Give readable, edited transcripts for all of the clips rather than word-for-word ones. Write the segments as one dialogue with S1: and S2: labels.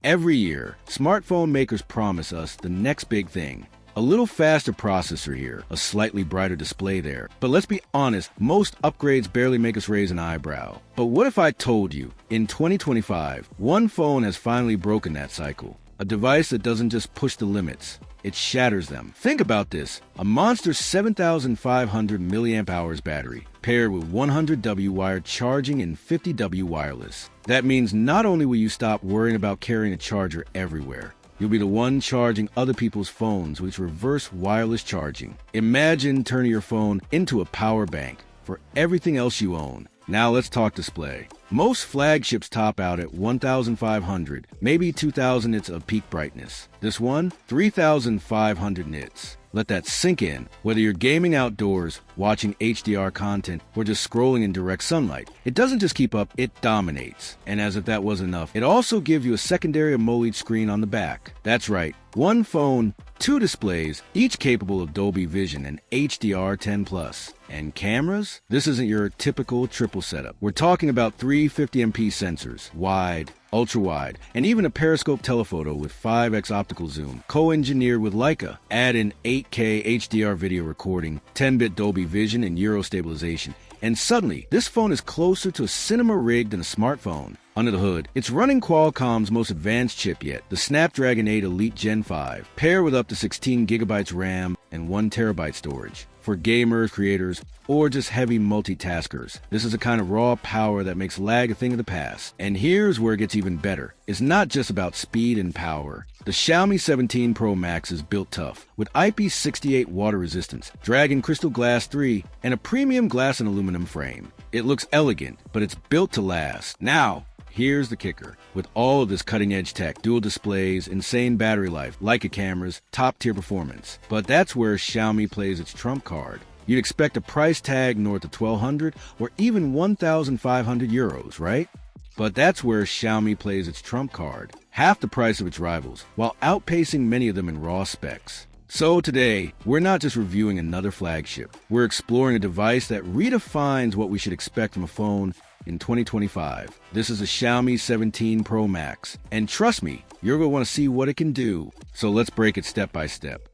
S1: Every year, smartphone makers promise us the next big thing. A little faster processor here, a slightly brighter display there. But let's be honest, most upgrades barely make us raise an eyebrow. But what if I told you, in 2025, one phone has finally broken that cycle? A device that doesn't just push the limits, it shatters them. Think about this, a monster 7,500 milliamp hours battery, paired with 100W wired charging and 50W wireless. That means not only will you stop worrying about carrying a charger everywhere, you'll be the one charging other people's phones with reverse wireless charging. Imagine turning your phone into a power bank for everything else you own. Now let's talk display. Most flagships top out at 1,500, maybe 2,000 nits of peak brightness. This one, 3,500 nits. Let that sink in. Whether you're gaming outdoors, watching HDR content, or just scrolling in direct sunlight, it doesn't just keep up, it dominates. And as if that wasn't enough, it also gives you a secondary AMOLED screen on the back. That's right, one phone, two displays, each capable of Dolby Vision and HDR10+. And cameras? This isn't your typical triple setup. We're talking about three 50MP sensors, wide, ultra-wide, and even a periscope telephoto with 5x optical zoom, co-engineered with Leica. Add in 8K HDR video recording, 10-bit Dolby Vision, and Euro stabilization, and suddenly, this phone is closer to a cinema rig than a smartphone. Under the hood, it's running Qualcomm's most advanced chip yet, the Snapdragon 8 Elite Gen 5, paired with up to 16GB RAM and 1TB storage. For gamers, creators, or just heavy multitaskers, this is a kind of raw power that makes lag a thing of the past. And here's where it gets even better. It's not just about speed and power. The Xiaomi 17 Pro Max is built tough, with IP68 water resistance, Dragon Crystal Glass 3, and a premium glass and aluminum frame. It looks elegant, but it's built to last. Now, here's the kicker. With all of this cutting-edge tech, dual displays, insane battery life, Leica cameras, top-tier performance. But that's where Xiaomi plays its trump card. You'd expect a price tag north of 1,200 or even 1,500 euros, right? But that's where Xiaomi plays its trump card. Half the price of its rivals, while outpacing many of them in raw specs. So today, we're not just reviewing another flagship. We're exploring a device that redefines what we should expect from a phone in 2025. This is a Xiaomi 17 Pro Max. And trust me, you're going to want to see what it can do. So let's break it step by step.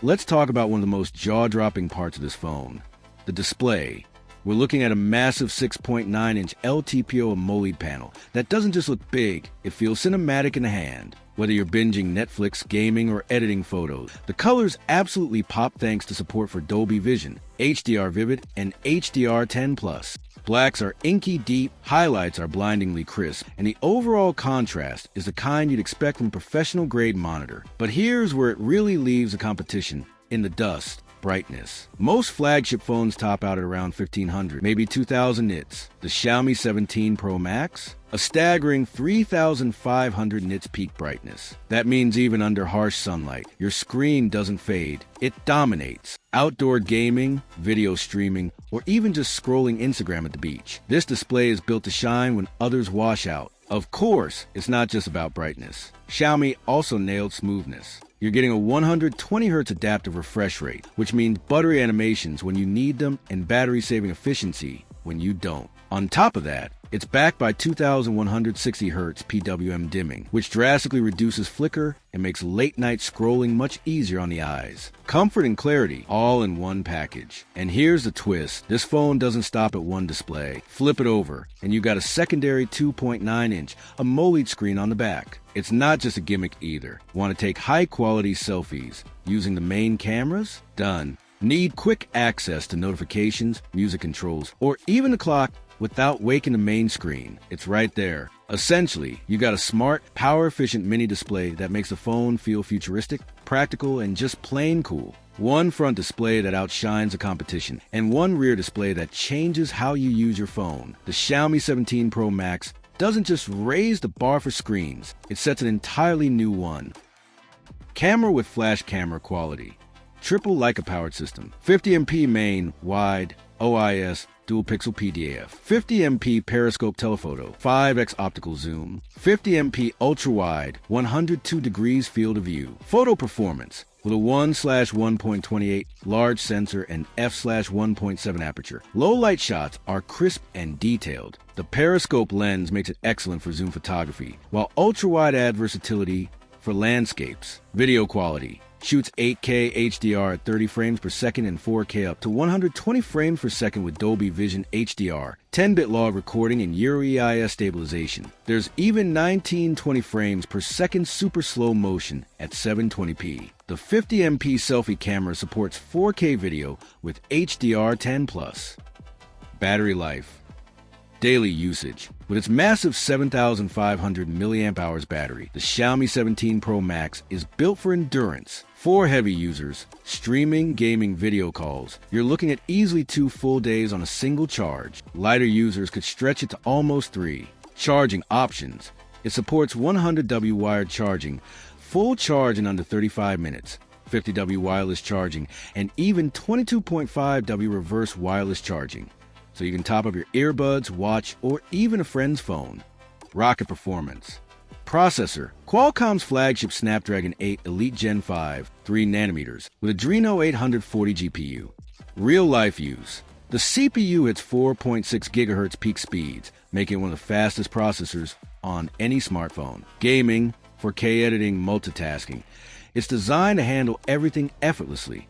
S1: Let's talk about one of the most jaw-dropping parts of this phone, the display. We're looking at a massive 6.9-inch LTPO AMOLED panel that doesn't just look big, it feels cinematic in the hand. Whether you're binging Netflix, gaming, or editing photos, the colors absolutely pop thanks to support for Dolby Vision, HDR Vivid, and HDR10+. Blacks are inky deep, highlights are blindingly crisp, and the overall contrast is the kind you'd expect from a professional-grade monitor. But here's where it really leaves the competition in the dust. Brightness. Most flagship phones top out at around 1,500, maybe 2,000 nits. The Xiaomi 17 Pro Max? A staggering 3,500 nits peak brightness. That means even under harsh sunlight, your screen doesn't fade. It dominates. Outdoor gaming, video streaming, or even just scrolling Instagram at the beach. This display is built to shine when others wash out. Of course, it's not just about brightness. Xiaomi also nailed smoothness. You're getting a 120Hz adaptive refresh rate, which means buttery animations when you need them and battery-saving efficiency when you don't. On top of that, it's backed by 2160Hz PWM dimming, which drastically reduces flicker and makes late-night scrolling much easier on the eyes. Comfort and clarity, all in one package. And here's the twist. This phone doesn't stop at one display. Flip it over, and you got a secondary 2.9-inch AMOLED screen on the back. It's not just a gimmick either. Want to take high-quality selfies using the main cameras? Done. Need quick access to notifications, music controls, or even the clock without waking the main screen? It's right there. Essentially, you got a smart, power-efficient mini display that makes the phone feel futuristic, practical, and just plain cool. One front display that outshines the competition, and one rear display that changes how you use your phone. The Xiaomi 17 Pro Max doesn't just raise the bar for screens, it sets an entirely new one. Camera with flash camera quality. Triple Leica powered system. 50MP main, wide, OIS, dual pixel PDAF. 50MP periscope telephoto, 5x optical zoom. 50MP ultra wide, 102 degrees field of view. Photo performance. with a 1/1.28 large sensor and f/1.7 aperture. Low light shots are crisp and detailed. The periscope lens makes it excellent for zoom photography, while ultra-wide adds versatility for landscapes. Video quality shoots 8K HDR at 30 frames per second and 4K up to 120 frames per second with Dolby Vision HDR, 10-bit log recording, and Euro EIS stabilization. There's even 1920 frames per second super slow motion at 720p. The 50MP selfie camera supports 4K video with HDR10+. Battery life. Daily usage. With its massive 7,500 mAh battery, the Xiaomi 17 Pro Max is built for endurance. For heavy users, streaming, gaming, video calls, you're looking at easily 2 full days on a single charge. Lighter users could stretch it to almost 3. Charging options. It supports 100W wired charging, full charge in under 35 minutes, 50W wireless charging, and even 22.5W reverse wireless charging. So you can top up your earbuds, watch, or even a friend's phone. Rocket performance. Processor. Qualcomm's flagship Snapdragon 8 Elite Gen 5, 3nm, with Adreno 840 GPU. Real-life use. The CPU hits 4.6 GHz peak speeds, making it one of the fastest processors on any smartphone. Gaming, 4K editing, multitasking. It's designed to handle everything effortlessly.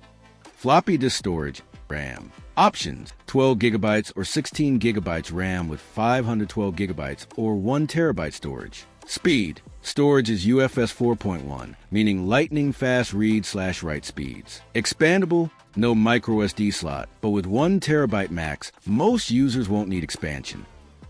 S1: Floppy disk storage, RAM. Options: 12 GB or 16 GB RAM with 512 GB or 1 TB storage. Speed. Storage is UFS 4.1, meaning lightning-fast read/write speeds. Expandable, no microSD slot, but with 1 TB max, most users won't need expansion.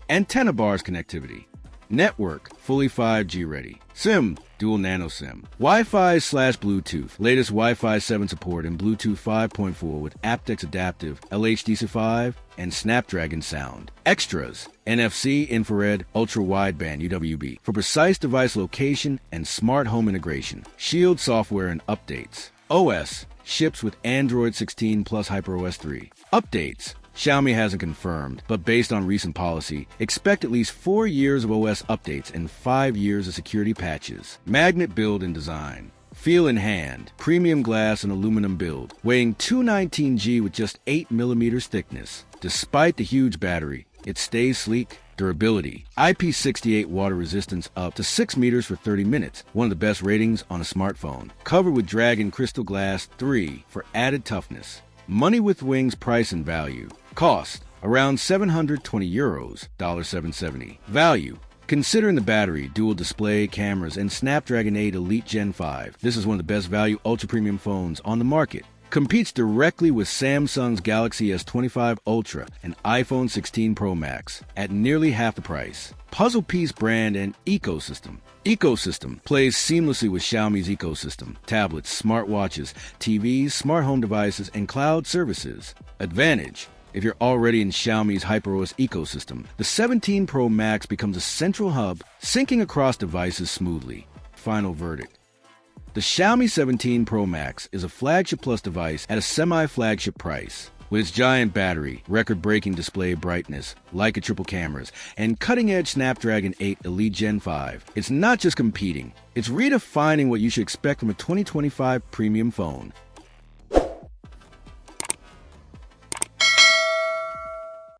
S1: Antenna bars connectivity. Network, fully 5G ready. SIM, dual nano SIM. Wi-Fi/Bluetooth. Latest Wi-Fi 7 support and Bluetooth 5.4 with aptX adaptive, LHDC5, and Snapdragon sound. Extras, NFC, infrared, ultra-wideband UWB for precise device location and smart home integration. Shield software and updates. OS, ships with Android 16 plus HyperOS 3. Updates. Xiaomi hasn't confirmed, but based on recent policy, expect at least 4 years of OS updates and 5 years of security patches. Magnet build and design. Feel in hand, premium glass and aluminum build, weighing 219G with just 8mm thickness. Despite the huge battery, it stays sleek. Durability. IP68 water resistance up to 6 meters for 30 minutes, one of the best ratings on a smartphone. Covered with Dragon Crystal Glass 3 for added toughness. Money with Wings price and value. Cost, around €720, $770. Value, considering the battery, dual display, cameras, and Snapdragon 8 Elite Gen 5, this is one of the best value ultra-premium phones on the market. Competes directly with Samsung's Galaxy S25 Ultra and iPhone 16 Pro Max at nearly half the price. Puzzle piece brand and ecosystem. Ecosystem plays seamlessly with Xiaomi's ecosystem: tablets, smartwatches, TVs, smart home devices, and cloud services. Advantage. If you're already in Xiaomi's HyperOS ecosystem, the 17 Pro Max becomes a central hub, syncing across devices smoothly. Final verdict. The Xiaomi 17 Pro Max is a flagship plus device at a semi-flagship price. With its giant battery, record-breaking display brightness, Leica triple cameras, and cutting-edge Snapdragon 8 Elite Gen 5, it's not just competing, it's redefining what you should expect from a 2025 premium phone.